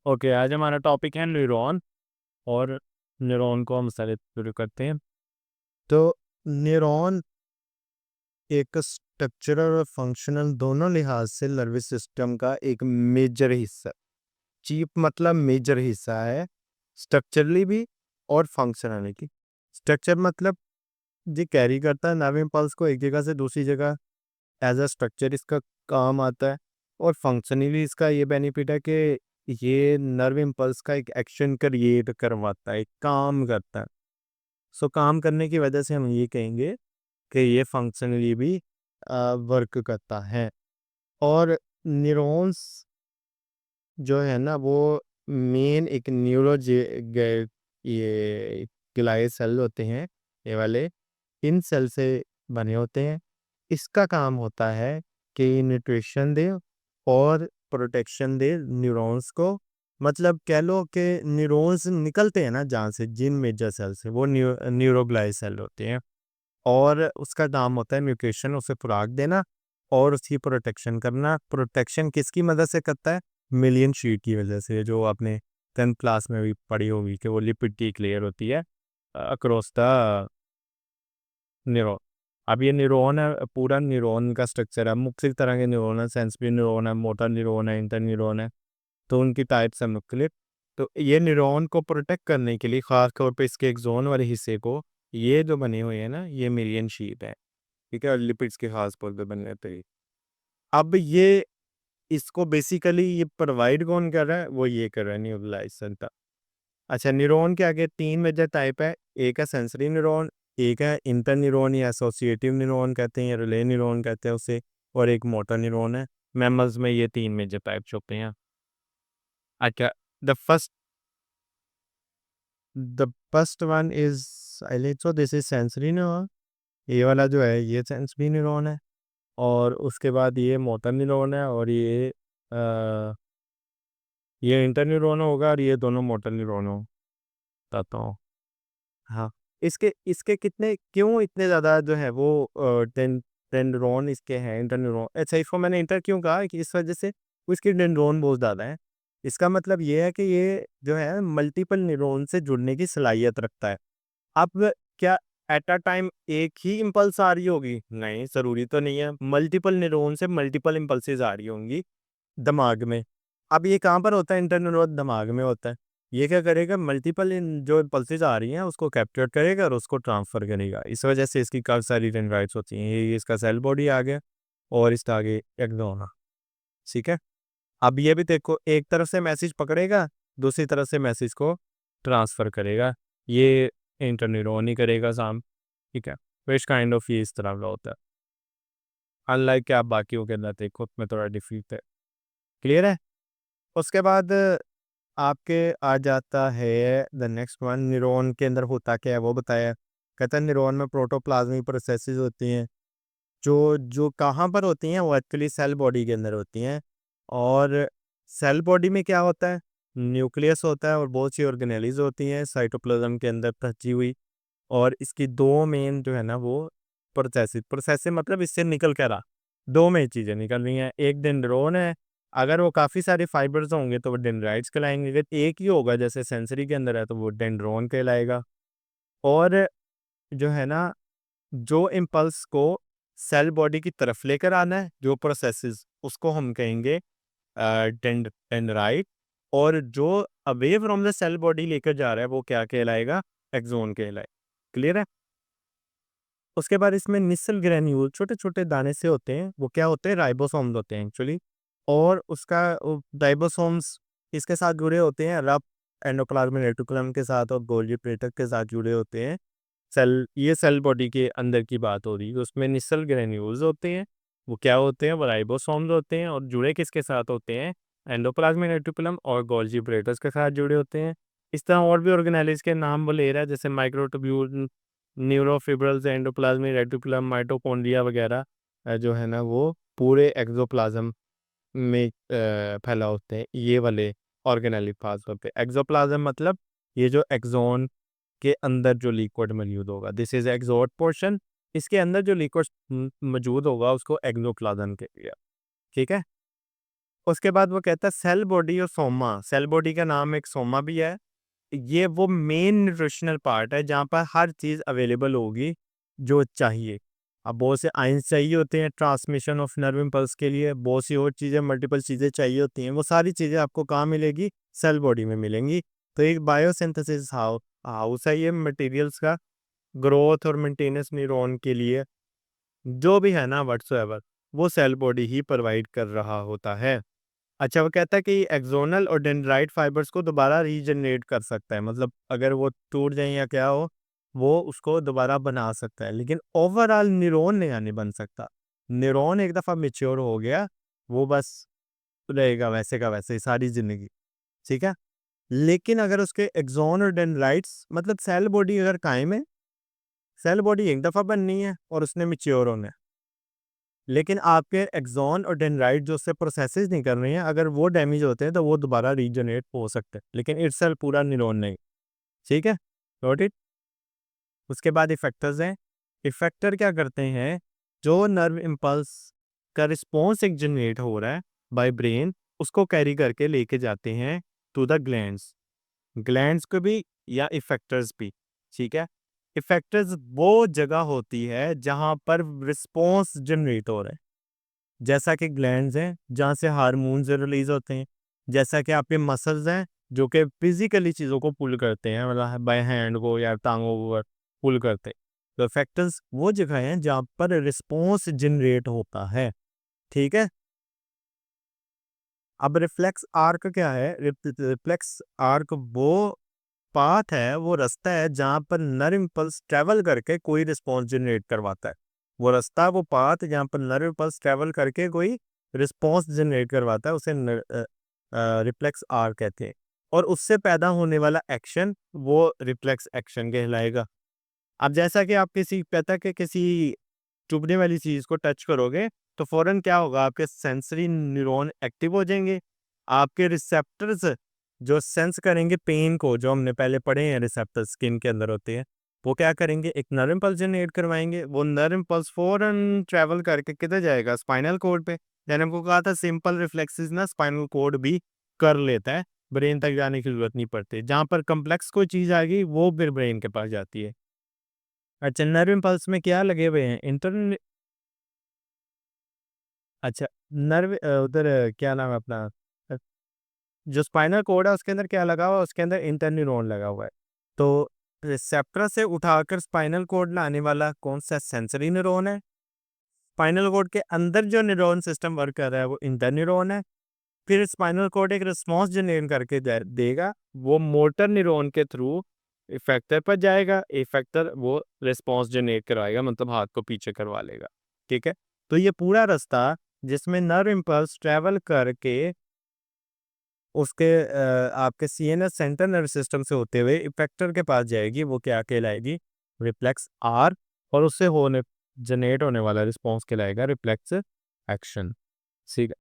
Okay, आज हमारा topic है न्यूरॉन। और न्यूरॉन को हम सारे शुरू करते हैं। तो न्यूरॉन एक स्ट्रक्चरल और फंक्शनल दोनों लिहाज से नर्वस सिस्टम का एक मेजर हिस्सा, चीफ मतलब मेजर हिस्सा है, स्ट्रक्चरली भी और फंक्शनली भी। स्ट्रक्चर मतलब ये कैरी करता है नर्व इम्पल्स को एक जगह से दूसरी जगह, एज अ स्ट्रक्चर इसका काम आता है। और फंक्शनली इसका ये बेनिफिट है कि ये नर्व इम्पल्स का एक एक्शन क्रिएट करवाता है, एक काम करता है। सो काम करने की वजह से हम ये कहेंगे कि ये फंक्शनली भी वर्क करता है। और न्यूरॉन्स जो है ना वो मेन एक ये ग्लाइल सेल होते हैं, ये वाले इन सेल से बने होते हैं। इसका काम होता है कि न्यूट्रिशन दे और प्रोटेक्शन दे न्यूरॉन्स को। मतलब कह लो कि न्यूरॉन्स निकलते हैं ना जहाँ से, जिन मेजर सेल से, वो न्यूरोग्लाइल सेल होते हैं। और उसका काम होता है न्यूट्रिशन, उसे खुराक देना और उसकी प्रोटेक्शन करना। प्रोटेक्शन किसकी मदद से करता है? मिलियन शीट की वजह से, जो आपने 10th क्लास में भी पढ़ी होगी कि वो लिपिड की लेयर होती है अक्रॉस द न्यूरॉन। अब ये न्यूरॉन है, पूरा न्यूरॉन का स्ट्रक्चर है। मुख्तलिफ तरह के न्यूरॉन है, सेंसरी न्यूरॉन है, मोटर न्यूरॉन है, इंटर न्यूरॉन है। तो उनकी टाइप्स है मुख्तलिफ। तो ये न्यूरॉन को प्रोटेक्ट करने के लिए ख़ास तौर पे इसके एक्सोन वाले हिस्से को, ये जो बने हुए हैं ना, ये मिलियन शीट है, ठीक है, और लिपिड्स के खास तौर पे बनने पे। अब ये इसको बेसिकली ये प्रोवाइड कौन कर रहा है? वो ये कर रहा है, न्यूरोग्लाइसन। अच्छा, न्यूरॉन के आगे 3 मेजर टाइप है। एक है सेंसरी न्यूरॉन, एक है इंटर न्यूरॉन या एसोसिएटिव न्यूरॉन कहते हैं, या रिले न्यूरॉन कहते हैं उसे, और एक मोटर न्यूरॉन है। मैमल्स में ये 3 मेजर टाइप्स होते हैं। अच्छा, the first the first one is, I think so this is sensory neuron. ये वाला जो है ये सेंसरी न्यूरॉन है। और उसके बाद ये मोटर न्यूरॉन है, और ये इंटर न्यूरॉन होगा, और ये दोनों मोटर न्यूरॉन हो, बताता हूँ। हाँ, इसके इसके कितने क्यों इतने ज़्यादा जो है वो डेंड्रॉन इसके हैं, इंटर न्यूरॉन। अच्छा, इसको मैंने इंटर क्यों कहा कि इस वजह से इसकी डेंड्रॉन बहुत ज़्यादा है। इसका मतलब ये है कि ये जो है मल्टीपल न्यूरॉन से जुड़ने की सलाहियत रखता है। अब क्या एट अ टाइम एक ही इम्पल्स आ रही होगी? नहीं, ज़रूरी तो नहीं है। मल्टीपल न्यूरॉन से मल्टीपल इम्पल्सेस आ रही होंगी दिमाग में। अब ये कहाँ पर होता है? इंटर न्यूरॉन दिमाग में होता है। ये क्या करेगा? मल्टीपल इन जो इम्पल्सेस आ रही हैं उसको कैप्चर करेगा और उसको ट्रांसफ़र करेगा। इस वजह से इसकी काफ़ी सारी डेंड्राइट्स होती हैं। ये इसका सेल बॉडी आ गया, और इसका आगे एक्सोन, ठीक है। अब ये भी देखो, एक तरफ से मैसेज पकड़ेगा, दूसरी तरफ से मैसेज को ट्रांसफ़र करेगा। ये इंटर न्यूरॉन ही करेगा काम, ठीक है। तो इस काइंड ऑफ ये इस तरह का होता है। अनलाइक कि आप बाकियों के अंदर देखो, उसमें थोड़ा डिफरेंट है। क्लियर है? उसके बाद आपके आ जाता है द नेक्स्ट वन, न्यूरॉन के अंदर होता क्या है वो बताया। कहता है न्यूरॉन में प्रोटोप्लाज्मिक प्रोसेसेस होती हैं, जो जो कहाँ पर होती हैं? वो एक्चुअली सेल बॉडी के अंदर होती हैं। और सेल बॉडी में क्या होता है? न्यूक्लियस होता है और बहुत सी ऑर्गेनेलीज होती हैं साइटोप्लाज्म के अंदर फंसी हुई। और इसकी दो मेन जो है ना वो प्रोसेसेस प्रोसेसेस मतलब इससे निकल क्या रहा, दो मेन चीज़ें निकल रही हैं। एक डेंड्रोन है, अगर वो काफ़ी सारे फाइबर्स होंगे तो वो डेंड्राइट्स कहलाएंगे। अगर एक ही होगा जैसे सेंसरी के अंदर है तो वो डेंड्रोन कहलाएगा। और जो है ना, जो इम्पल्स को सेल बॉडी की तरफ लेकर आना है, जो प्रोसेसेस, उसको हम कहेंगे डेंड्राइट। और जो away from the cell body लेकर जा रहा है वो क्या कहलाएगा? एक्सोन कहलाएगा। क्लियर है? उसके बाद इसमें निसल ग्रेन्यूल छोटे-छोटे दाने से होते हैं, वो क्या होते हैं? राइबोसोम्स होते हैं एक्चुअली। और उसका राइबोसोम्स किसके साथ जुड़े होते हैं? रफ एंडोप्लाज्मिक रेटिकुलम के साथ और गोल्गी एप्परेटस के साथ जुड़े होते हैं। ये सेल बॉडी के अंदर की बात हो रही है। उसमें निसल ग्रेन्यूल्स होते हैं, वो क्या होते हैं? वो राइबोसोम्स होते हैं, और जुड़े किसके साथ होते हैं? एंडोप्लाज्मिक रेटिकुलम और गोल्गी एप्परेटस के साथ जुड़े होते हैं। इस तरह और भी ऑर्गेनेल्स के नाम वो ले रहा है, जैसे माइक्रोट्यूब्यूल, न्यूरोफिब्रिल्स, एंडोप्लाज्मिक रेटिकुलम, माइटोकॉन्ड्रिया वगैरह जो है ना वो पूरे एक्सोप्लाज्म में फैला होते हैं। ये वाले ऑर्गेनेलिक पार्ट्स होते हैं। एक्सोप्लाज्म मतलब ये जो एक्सोन के अंदर जो लिक्विड मौजूद होगा, दिस इज एक्सोट पोर्शन। इसके अंदर जो लिक्विड मौजूद होगा उसको एक्सोप्लाज्म कहते हैं, ठीक है। उसके बाद वो कहता है सेल बॉडी और सोमा। सेल बॉडी का नाम एक सोमा भी है। ये वो मेन न्यूट्रिशनल पार्ट है जहाँ पर हर चीज़ अवेलेबल होगी जो चाहिए। अब बहुत से आयंस चाहिए होते हैं ट्रांसमिशन ऑफ नर्व इम्पल्स के लिए, बहुत सी और चीज़ें, मल्टीपल चीज़ें चाहिए होती हैं, वो सारी चीज़ें आपको कहाँ मिलेगी? सेल बॉडी में मिलेंगी। तो एक बायोसिंथेसिस हाउस है ये मटेरियल्स का, ग्रोथ और मेंटेनेंस न्यूरॉन के लिए जो भी है ना व्हाट्सोएवर, वो सेल बॉडी ही प्रोवाइड कर रहा होता है। अच्छा, वो कहता है कि एक्सोनल और डेंड्राइट फाइबर्स को दोबारा रीजनरेट कर सकता है, मतलब अगर वो टूट जाए या क्या हो, वो उसको दोबारा बना सकता है, लेकिन ओवरऑल न्यूरॉन नया नहीं बन सकता। न्यूरॉन एक दफ़ा मैच्योर हो गया, वो बस रहेगा वैसे का वैसे ही सारी ज़िंदगी, ठीक है? लेकिन अगर उसके एक्सोन और डेंड्राइट्स, मतलब सेल बॉडी अगर कायम है, सेल बॉडी एक दफ़ा बननी है और उसने मैच्योर होना है। लेकिन आपके एक्सॉन और डेंड्राइट जो उससे प्रोसेसेस नहीं कर रहे हैं, अगर वो डैमेज होते हैं तो वो दोबारा रीजनरेट हो सकते हैं, लेकिन इटसेल्फ पूरा न्यूरॉन नहीं। ठीक है, गॉट इट। उसके बाद इफेक्टर्स हैं। इफेक्टर क्या करते हैं? जो नर्व इम्पल्स का रिस्पॉन्स एक जनरेट हो रहा है बाय ब्रेन, उसको कैरी करके लेके जाते हैं टू द ग्लैंड्स। ग्लैंड्स को भी या इफेक्टर्स भी, ठीक है। इफेक्टर्स वो जगह होती है जहां पर रिस्पॉन्स जनरेट हो रहा है, जैसा कि ग्लैंड्स हैं जहाँ से हार्मोन्स रिलीज होते हैं, जैसा कि आपके मसल्स हैं जो कि फिजिकली चीज़ों को पुल करते हैं, मतलब बाय हैंड को या टांगों को पुल करते हैं। तो इफेक्टर्स वो जगह हैं जहाँ पर रिस्पॉन्स जनरेट होता है, ठीक है। अब रिफ्लेक्स आर्क क्या है? रिफ्लेक्स आर्क वो पाथ है, वो रास्ता है जहाँ पर नर्व इम्पल्स ट्रैवल करके कोई रिस्पॉन्स जनरेट करवाता है। वो रास्ता, वो पाथ जहाँ पर नर्व इम्पल्स ट्रैवल करके कोई रिस्पॉन्स जनरेट करवाता है, उसे रिफ्लेक्स आर कहते हैं। और उससे पैदा होने वाला एक्शन वो रिफ्लेक्स एक्शन कहलाएगा। अब जैसा कि आप किसी पता कि किसी चुभने वाली चीज को टच करोगे तो फौरन क्या होगा? आपके सेंसरी न्यूरॉन एक्टिव हो जाएंगे। आपके रिसेप्टर्स जो सेंस करेंगे पेन को, जो हमने पहले पढ़े हैं रिसेप्टर्स स्किन के अंदर होते हैं, वो क्या करेंगे? एक नर्व इम्पल्स जनरेट करवाएंगे। वो नर्व इम्पल्स फौरन ट्रैवल करके किधर जाएगा? स्पाइनल कोड पे। मैंने आपको कहा था सिंपल रिफ्लेक्सेस ना स्पाइनल कोड भी कर लेता है, ब्रेन तक जाने की जरूरत नहीं पड़ती। जहाँ पर कम्प्लेक्स कोई चीज आ गई वो फिर ब्रेन के पास जाती है। अच्छा, नर्व इम्पल्स में क्या लगे हुए हैं? अच्छा, नर्व उधर क्या नाम है अपना? अ, जो स्पाइनल कोड है उसके अंदर क्या लगा हुआ है? उसके अंदर इंटरन्यूरॉन लगा हुआ है। तो रिसेप्टर से उठाकर स्पाइनल कोड लाने वाला कौन सा? सेंसरी न्यूरॉन है। स्पाइनल कोड के अंदर जो न्यूरॉन सिस्टम वर्क कर रहा है वो इंटरन्यूरॉन है। फिर स्पाइनल कोड एक रिस्पॉन्स जनरेट करके देगा, वो मोटर न्यूरॉन के थ्रू इफेक्टर पर जाएगा। इफेक्टर वो रिस्पॉन्स जनरेट करवाएगा, मतलब हाथ को पीछे करवा लेगा, ठीक है। तो ये पूरा रास्ता जिसमें नर्व इम्पल्स ट्रैवल करके उसके आपके सीएनएस सेंट्रल नर्वस सिस्टम से होते हुए इफेक्टर के पास जाएगी, वो क्या कहलाएगी? Reflex arc. और उससे होने जनरेट होने वाला रिस्पॉन्स कहलाएगा रिफ्लेक्स एक्शन। ठीक है।